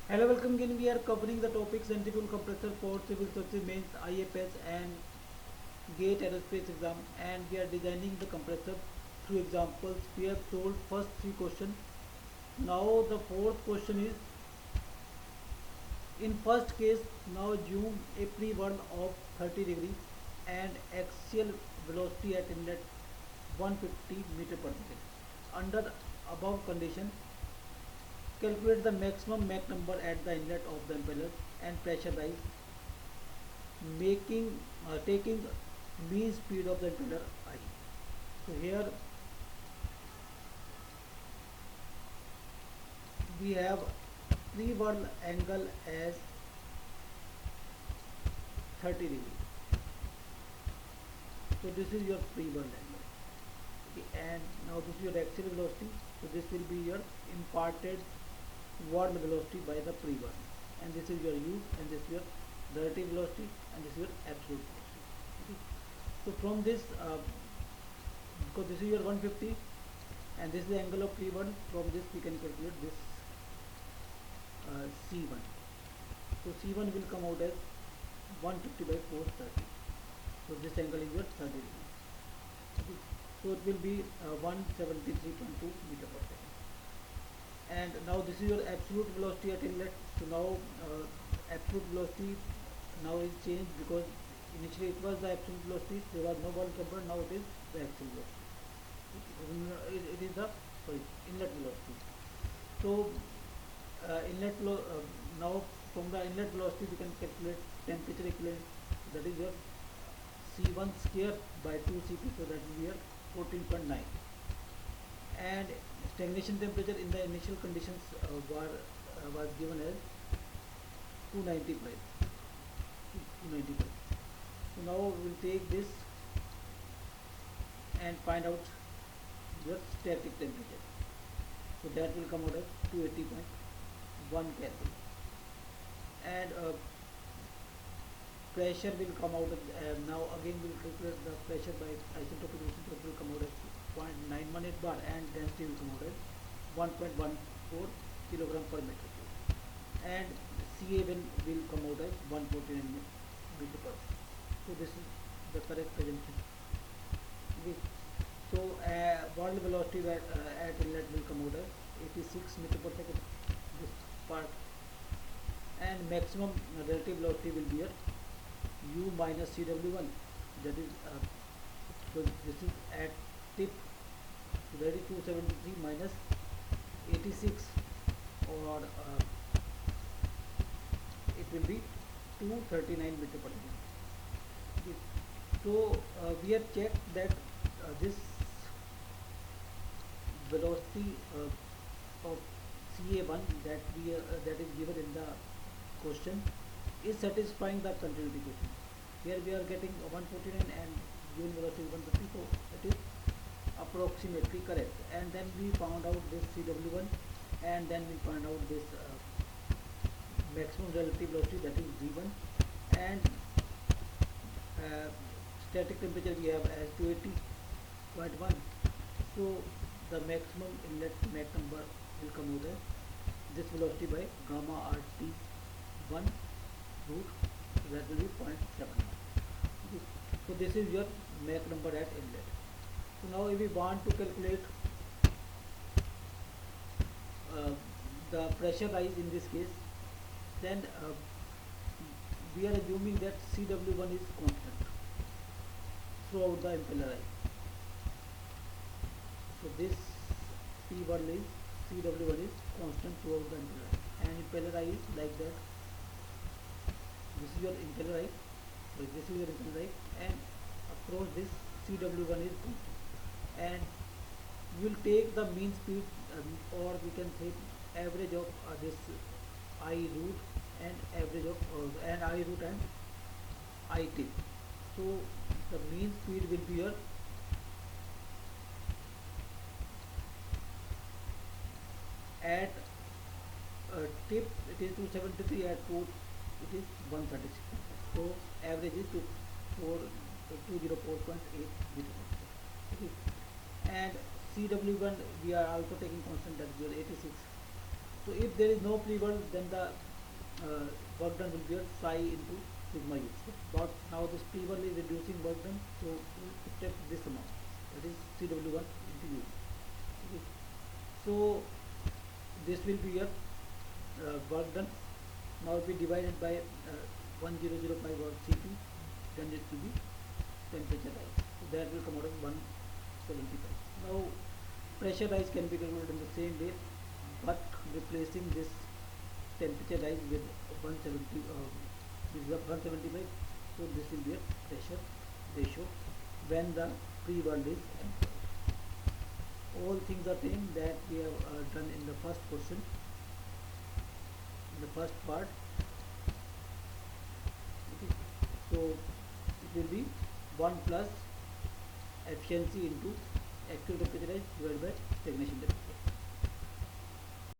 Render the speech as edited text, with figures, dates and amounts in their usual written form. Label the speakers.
Speaker 1: Hello, welcome again. We are covering the topic centrifugal compressor for civil services mains IFS and GATE aerospace exam, and we are designing the compressor through examples. We have solved first three questions. Now the fourth question is in first case. Now assume a free whirl of 30 degree and axial velocity at inlet 150 meter per second. Under above condition, calculate the maximum Mach number at the inlet of the impeller and pressure rise, making taking mean speed of the impeller I. So here we have free whirl angle as 30 degree. So this is your free whirl angle. Okay, and now this is your axial velocity. So this will be your imparted whirl velocity by the free whirl, and this is your u, and this is your relative velocity, and this is your absolute velocity. Okay. So from this, because this is your 150 and this is the angle of free whirl, from this we can calculate this C1. So C1 will come out as 150 by 430. So this angle is your 30 degree. Okay. So it will be 173.2 meter per second. And now this is your absolute velocity at inlet. So now absolute velocity now is changed, because initially it was the absolute velocity, there was no whirl jumper. Now it is the actual velocity. It is the, sorry, inlet velocity. So now from the inlet velocity we can calculate temperature equivalent, that is your C1 square by 2 Cp, so that will be your 14.9. And stagnation temperature in the initial conditions was given as 295. So now we will take this and find out your static temperature. So that will come out as 280.1 Kelvin. And pressure will come out as, now again we will calculate the pressure by isentropic relation. So it will come out as 0.918 bar, and density will come out as 1.14 kilogram per meter cube, and Ca will come out as 149 meter per. So this is the correct assumption. Okay. So whirl velocity at inlet will come out as 86 meter per second, this part, and maximum relative velocity will be at u minus Cw1, that is so this is at tip, so that is 273 minus 86, or it will be 239 meter per second. Okay. So we have checked that this velocity of Ca1 that is given in the question is satisfying the continuity question. Here we are getting 149 and given velocity is 150, so it is approximately correct. And then we found out this Cw1, and then we found out this maximum relative velocity, that is V1, and uh, static temperature we have as 280.1. So the maximum inlet Mach number will come out as this velocity by gamma RT1 root, so that will be 0.71. Okay. So this is your Mach number at inlet. So now if we want to calculate uh, the pressure rise in this case, then we are assuming that Cw1 is constant throughout the impeller rise. So this P1 is Cw1 is constant throughout the impeller rise, and impeller rise is like that. This is your impeller rise, so this is your impeller rise, and across this Cw1 is constant, and we will take the mean speed, or we can say average of this I root and average of and I root and I tip. So the mean speed will be your at tip it is 273, at root it is 136. So average is 204.8 meter per second. Okay. And Cw1 we are also taking constant, that is your 86. So if there is no free world, then the work done will be at psi into sigma u. So but now this free world is reducing work done, so we take this amount, that is Cw1 into u. Okay. So this will be your work done. Now if we divide it by 1005 or Cp, then it will be temperature rise. So that will come out as 175. Now pressure rise can be calculated in the same way, but replacing this temperature rise with 170, this is 175. So this will be a pressure ratio when the free world is empty. All things are same that we have done in the first question, in the first part. Okay. So it will be 1 plus efficiency into actual temperature rise divided by stagnation temperature.